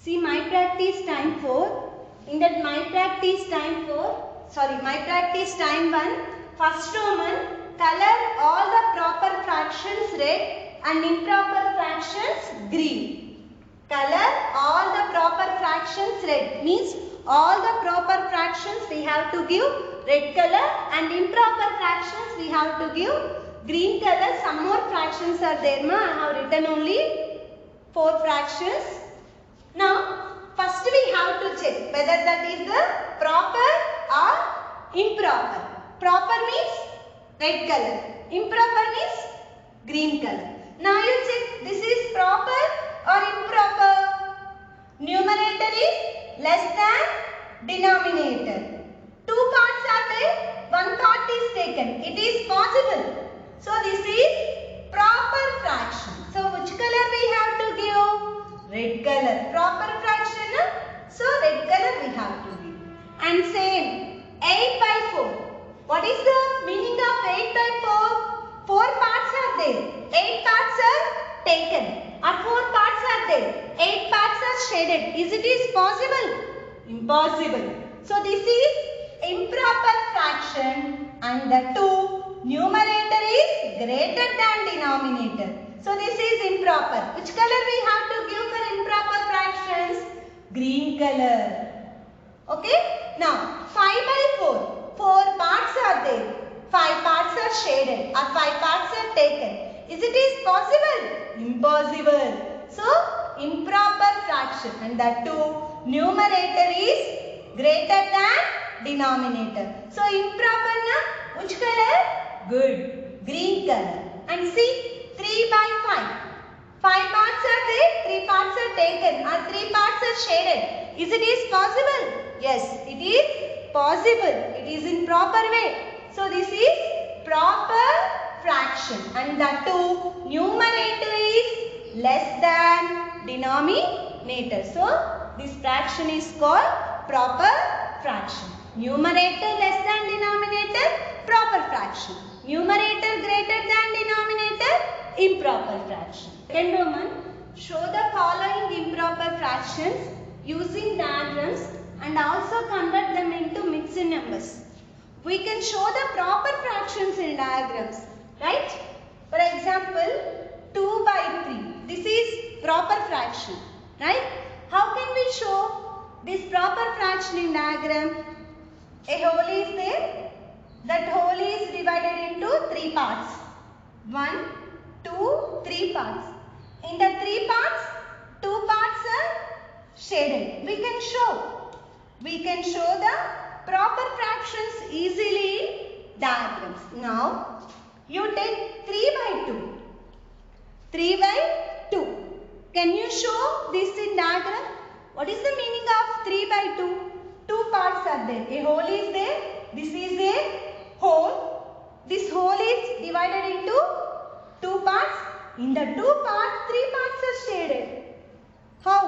See my practice time 4. In that my practice time 1, first Roman, color all the proper fractions red and improper fractions green. Color all the proper fractions red means all the proper fractions we have to give red color and improper fractions we have to give green color. Some more fractions are there, ma. I have written only 4 fractions. Now, first we have to check whether that is the proper or improper. Proper means red color. Improper means green color. Now you check this is proper or improper. Numerator is less than denominator. 2 parts are there. 1 part is taken. It is possible. So this is proper fraction. So which color we have to give? Red color. Proper fraction. So red color we have to give. And same 8 by 4. What is the meaning of 8 by 4? 4 parts are there. 8 parts are taken. Or 4 parts are there. 8 parts are shaded. Is it possible? Impossible. So this is improper fraction and the 2 numerator is greater than denominator. So this is improper. Which color we have to give for improper fractions? Green color. Okay. Now 5 by 4. 4 parts are there. 5 parts are shaded or 5 parts are taken. Is it possible? Impossible. So improper fraction and the 2 numerator is greater than denominator. So improper na which color? Good. Green color. And see 3 by 5. 5 parts are there. 3 parts are taken or 3 parts are shaded. Is it possible? Yes, it is possible. It is in proper way. So this is proper fraction and the 2 numerator is less than denominator. So this fraction is called proper fraction. Numerator less than denominator, proper fraction. Numerator greater than denominator, improper fraction. Second Roman, show the following improper fractions using diagrams and also convert them into mixed numbers. We can show the proper fractions in diagrams, right? For example, 2 by 3. This is proper fraction, right? How can we show this proper fraction in diagram? A whole is there. That whole is divided into 3 parts. 1, 2, 3 parts. In the 3 parts, 2 parts are shaded. We can show the proper fractions easily in diagrams. Now, you take 3 by 2. 3 by 2. Can you show this in diagram? What is the meaning of 3 by 2? 2 parts are there. A whole is there. This is a whole. This whole is divided into 2 parts. In the 2 parts, 3 parts are shaded. How?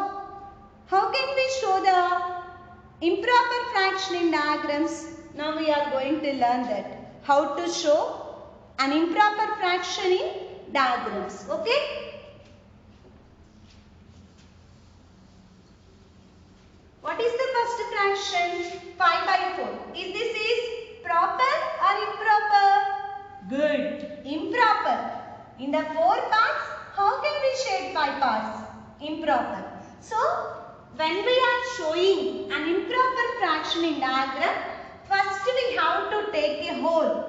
How can we show the improper fraction in diagrams? Now we are going to learn that. How to show an improper fraction in diagrams. Okay? What is the first fraction? 5 by 4. Is this proper or improper? Good. Improper. In the 4 parts, how can we shade 5 parts? Improper. So, when we are showing an improper fraction in diagram, first we have to take a whole.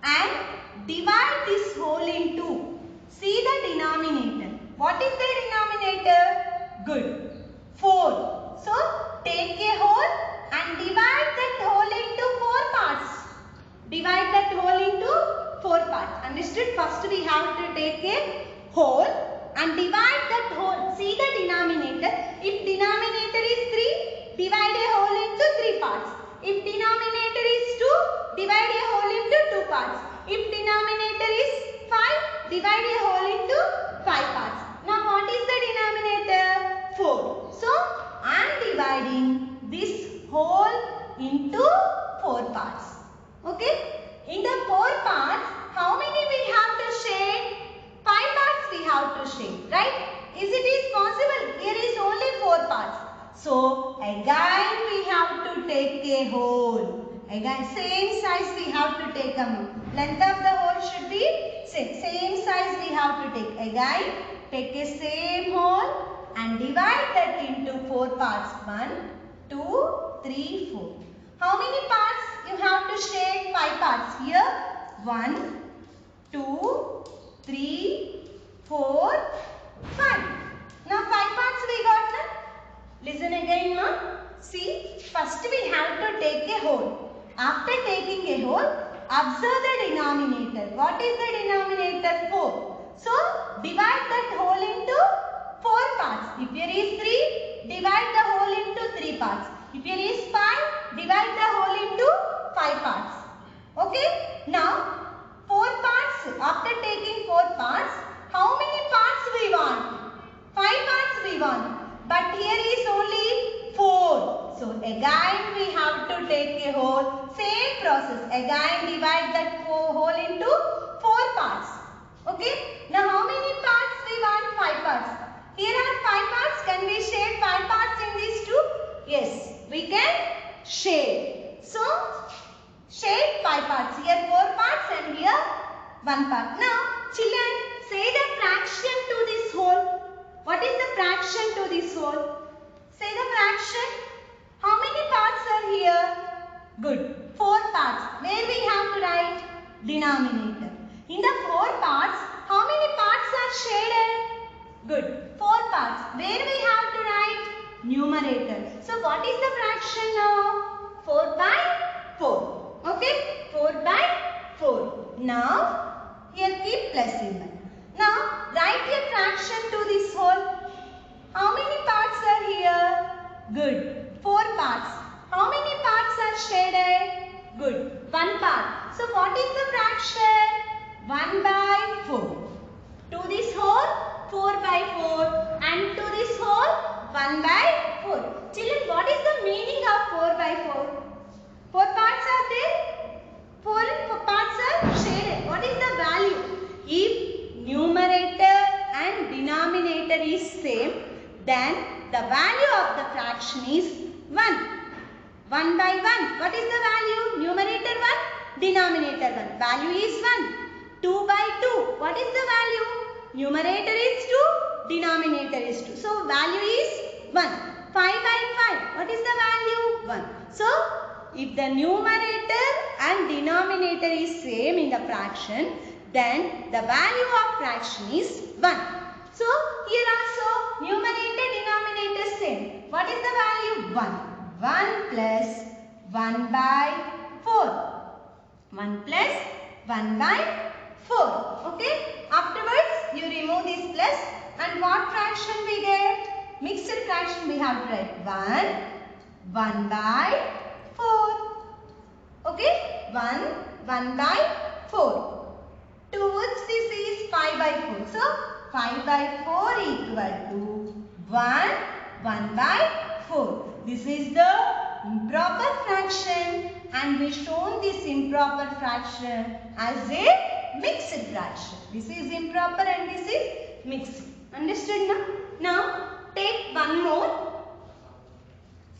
And divide this whole into. See the denominator. What is the denominator? Good. 4. So, take a whole and divide that whole into 4 parts. Divide that whole into 4 parts. Understood? First we have to take a whole and divide that whole. See the denominator. If denominator is 3, divide a whole into 3 parts. If denominator is 2, divide a whole into 2 parts. If denominator is 5, divide a whole into 5 parts. Now what is the denominator? 4. So I am dividing this whole into 4 parts. Okay? In the 4 parts, how many we have to shade? 5 parts we shape, right? Is it is possible? Here is only 4 parts. So again we have to take a hole. Again same size we have to take a hole. Length of the hole should be same size we have to take. Again take a same hole and divide that into 4 parts. 1, 2, 3, 4. How many parts you have to shade? 5 parts. Here 1, 2, 3, 4, 5. Now 5 parts we got now. Listen again, ma. See, first we have to take a hole. After taking a hole, observe the denominator. What is the denominator? 4. So, divide that hole into 4 parts. If here is 3, divide the hole into 3 parts. If here is 5, divide the hole into 5 parts. Okay? Now, 4 parts. After taking 4 parts, how many parts we want? 5 parts we want. But here is only 4. So again we have to take a hole. Same process. Again divide that hole into 4 parts. Okay. Now how many parts we want? 5 parts. Here are 5 parts. Can we shade 5 parts in these two? Yes. We can shade. So shade 5 parts. Here 4 parts and here 1 part. Now children, say the fraction to this hole. What is the fraction to this hole? Say the fraction. How many parts are here? Good. 4 parts. Where we have to write? Denominator. In the 4 parts, how many parts are shaded? Good. 4 parts. Where we have to write? Numerator. So what is the fraction now? 4 by 4. Okay? 4 by 4. Now, here keep plus symbol. Now, write a fraction to this hole. How many parts are here? Good. 4 parts. How many parts are shaded? Good. 1 part. So, what is the fraction? 1 by 4. To this hole, 4 by 4. And to this hole, 1 by 4. Children, what is the meaning of 4 by 4? 4 parts are there? 4 parts are shaded. What is the value? If numerator and denominator is same, then the value of the fraction is 1. 1 by 1. What is the value? Numerator 1, denominator 1. Value is 1. 2 by 2. What is the value? Numerator is 2, denominator is 2. So, value is 1. 5 by 5. What is the value? 1. So, if the numerator and denominator is same in the fraction, then the value of fraction is 1. So, here also numerator, denominator same. What is the value? 1. 1 plus 1 by 4. 1 plus 1 by 4. Okay. Afterwards, you remove this plus and what fraction we get? Mixed fraction we have to write 1 by 4. Okay. 1 by 4. Towards this is 5 by 4. So, 5 by 4 equal to 1 by 4. This is the improper fraction and we shown this improper fraction as a mixed fraction. This is improper and this is mixed. Understood now? Now, take one more.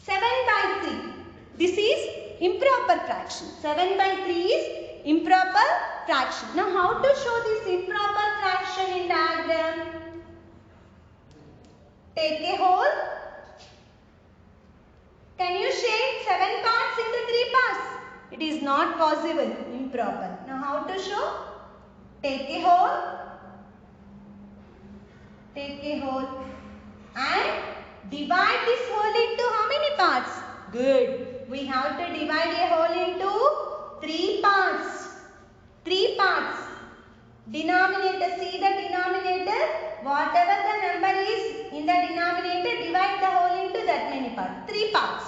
7 by 3. This is improper fraction. 7 by 3 is improper fraction. Now, how to show this improper fraction in diagram? Take a hole. Can you shade 7 parts into 3 parts? It is not possible. Improper. Now, how to show? Take a hole. Take a hole. And divide this hole into how many parts? Good. We have to divide a hole into 3 parts. 3 parts. Denominator. See the denominator. Whatever the number is in the denominator, divide the hole into that many parts. 3 parts.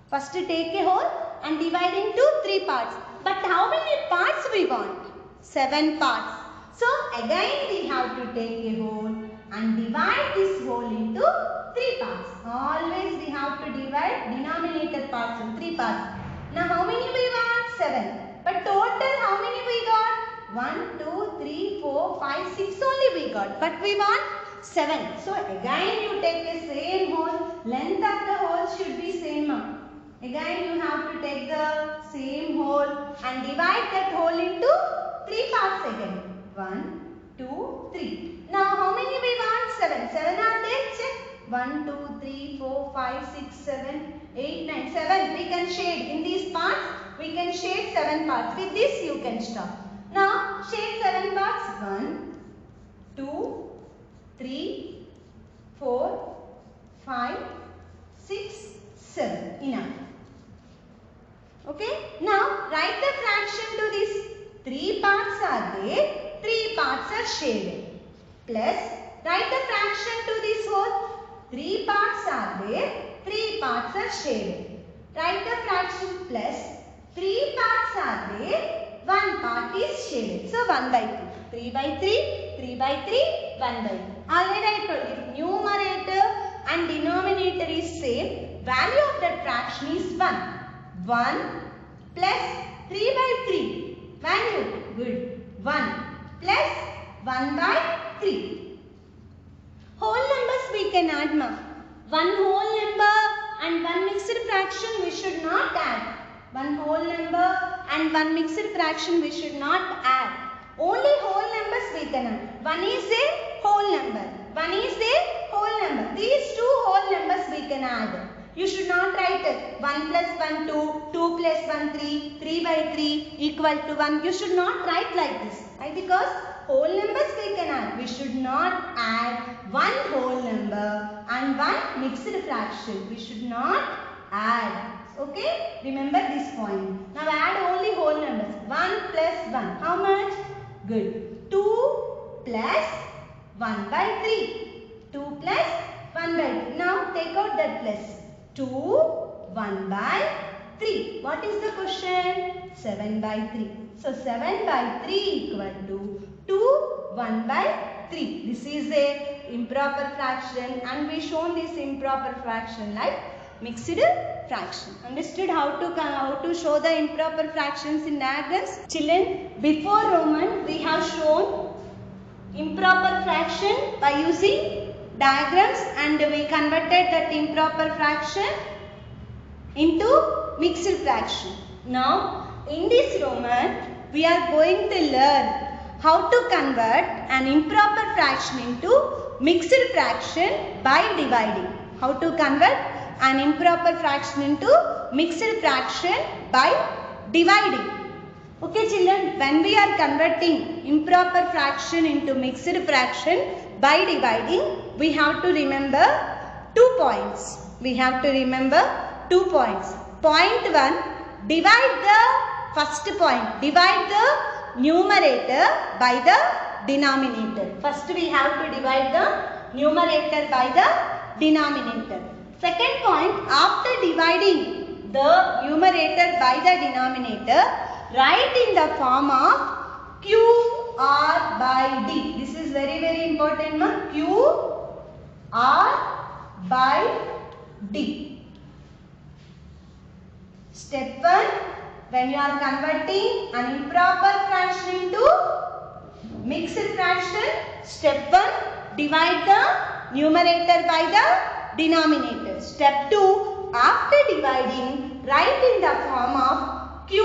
First take a hole and divide into 3 parts. But how many parts we want? 7 parts. So again we have to take a hole and divide this hole into 3 parts. Always we have to divide denominator parts in 3 parts. Now how many we want? 7. But total how many we got? 1, 2, 3, 4, 5, 6 only we got. But we want 7. So again you take the same whole. Length of the whole should be same. Again you have to take the same whole and divide that whole into 3 parts again. 1, 2, 3. Now how many we want? 7. 7 are there? Check. 1, 2, 3, 4, 5, 6, 7, 8, 9. 7 we can shade. In these parts we can shade 7 parts. With this you can stop. Now shade 7 parts. 1, 2, 3, 4, 5, 6, 7. Enough. Okay. Now write the fraction to this. 3 parts are there. 3 parts are shaded. Plus write the fraction to this whole. 3 parts are there. 3 parts are shaded. Write the fraction plus 3 parts are there. 1 part is shaded. So 1 by 3. 3 by 3. 3 by 3. 1 by 3. Already I told you. Numerator and denominator is same. Value of that fraction is 1. 1 plus 3 by 3. Value. Good. 1 plus 1 by 3. Whole numbers we can add, ma. One whole number and one mixed fraction we should not add. One whole number and one mixed fraction we should not add. Only whole numbers we can add. One is a whole number. One is a whole number. These two whole numbers we can add. You should not write it. 1 plus 1, 2, 2 plus 1, 3, 3 by 3 equal to 1. You should not write like this. Why? Because whole numbers we can add. We should not add one whole number and one mixed fraction. We should not add. Okay? Remember this point. Now add only whole numbers. 1 plus 1. How much? Good. 2 plus 1 by 3. 2 plus 1 by 3. Now take out that plus. 2, 1 by 3. What is the question? 7 by 3. So 7 by 3 equal to 2, 1 by 3. This is a improper fraction and we shown this improper fraction like mixed fraction. Understood how to show the improper fractions in diagrams? Children, before Roman we have shown improper fraction by using diagrams and we converted that improper fraction into mixed fraction. Now in this Roman we are going to learn how to convert an improper fraction into mixed fraction by dividing. How to convert an improper fraction into mixed fraction by dividing. Okay children, when we are converting improper fraction into mixed fraction by dividing, we have to remember 2 points. We have to remember 2 points. Point 1, divide the first point. Divide the numerator by the denominator. First we have to divide the numerator by the denominator. Second point, after dividing the numerator by the denominator, write in the form of Q R by D. This is very important, ma. Q R by D. Step 1, when you are converting an improper fraction into mixed fraction, step 1, divide the numerator by the denominator. Step 2, after dividing, write in the form of Q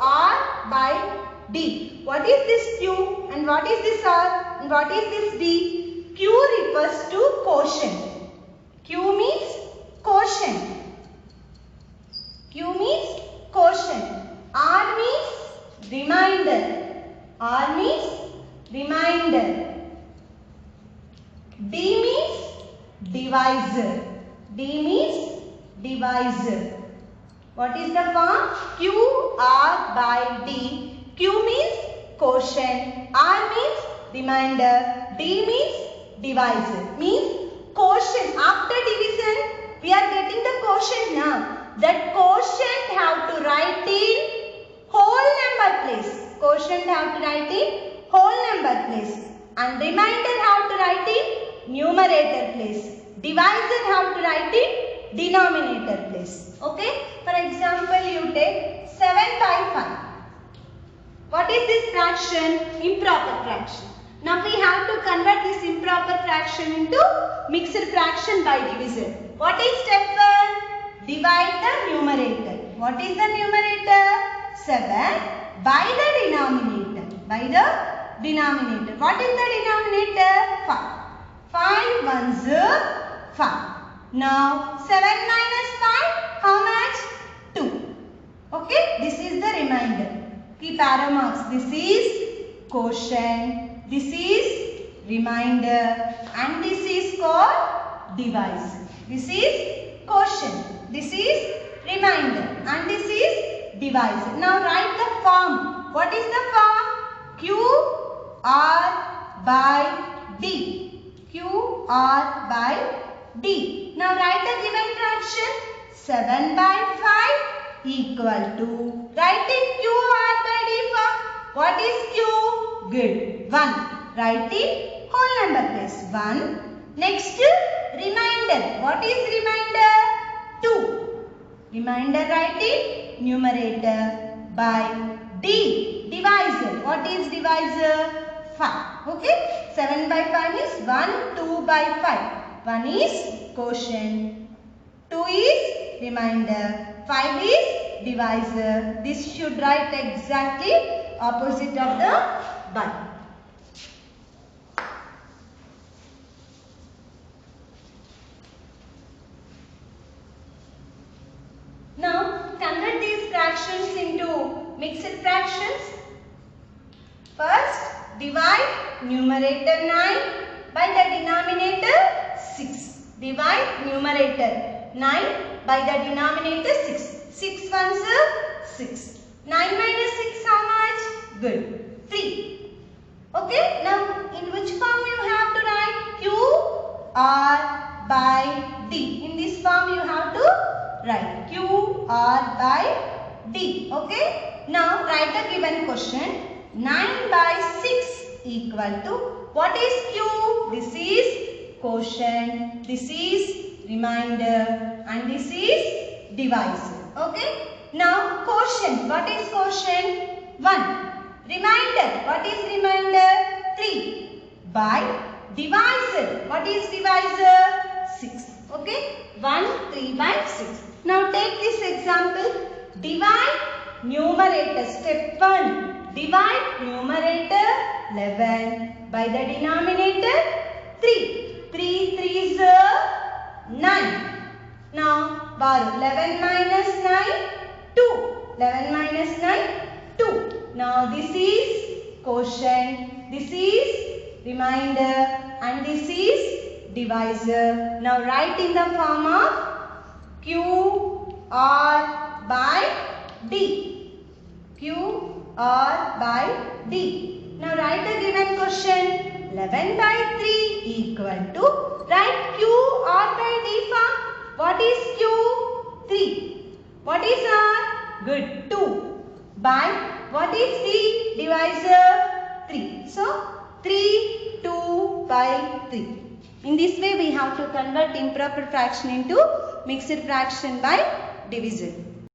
R by D. What is this Q and what is this R and what is this D? Q refers to quotient. Q means quotient. Q means quotient. R means remainder. R means remainder. D means divisor. D means divisor. What is the form? Q R by D. Q means quotient. R means remainder. D means divisor. Means quotient. After division, we are getting the quotient now. That quotient have to write in whole number place. Quotient have to write in whole number place. And remainder have to write in numerator place. Divisor have to write in denominator place. Okay? For example, you take 7 by 5. What is this fraction? Improper fraction. Now we have to convert this improper fraction fraction into mixed fraction by division. What is step 1? Divide the numerator. What is the numerator? 7 by the denominator. By the denominator. What is the denominator? 5. 5 ones 5. Now 7 minus 5, how much? 2. Okay, this is the remainder. Keep arrow marks. This is quotient, this is remainder, and this is called divisor. This is quotient, this is remainder, and this is divisor. Now write the form. What is the form? Q R by D. Q R by D. Now write the given fraction. 7 by 5 equal to, write in Q R by D form. What is Q? Good. 1. Write in whole number place. 1. Next, remainder. What is remainder? 2. Remainder write in numerator by D. Divisor. What is divisor? 5. Okay. 7 by 5 is 1. 2 by 5. 1 is quotient. 2 is remainder. 5 is divisor. This should write exactly opposite of the by. Now convert these fractions into mixed fractions. First, divide numerator 9 by the denominator 6. Divide numerator 9 by the denominator 6. 6 ones are 6. 9 minus 6 how much? Good. 3. Okay. Now in which form you have to write? Q R by D. In this form you have to write Q R by D. Okay. Now write the given question. 9 by 6 equal to, what is Q? This is quotient, this is remainder, and this is divisor. Okay. Now quotient, what is quotient? 1. Remainder, what is remainder? 3. By divisor, what is divisor? 6. Okay. 1, 3 by 6. Now take this example. Divide numerator. Step 1. Divide numerator 11 by the denominator 3. 3 3s are 9. Now borrow. 11 minus 9, 2. 11 minus 9, 2. Now this is quotient, this is remainder, and this is divisor. Now write in the form of Q R by D. Q R by D. Now write the given question. 11 by 3 equal to, write Q R by D form. What is Q? 3. What is R? Good. 2. By, what is D? Divisor 3. So 3, 2 by 3. In this way we have to convert improper fraction into mixed fraction by division.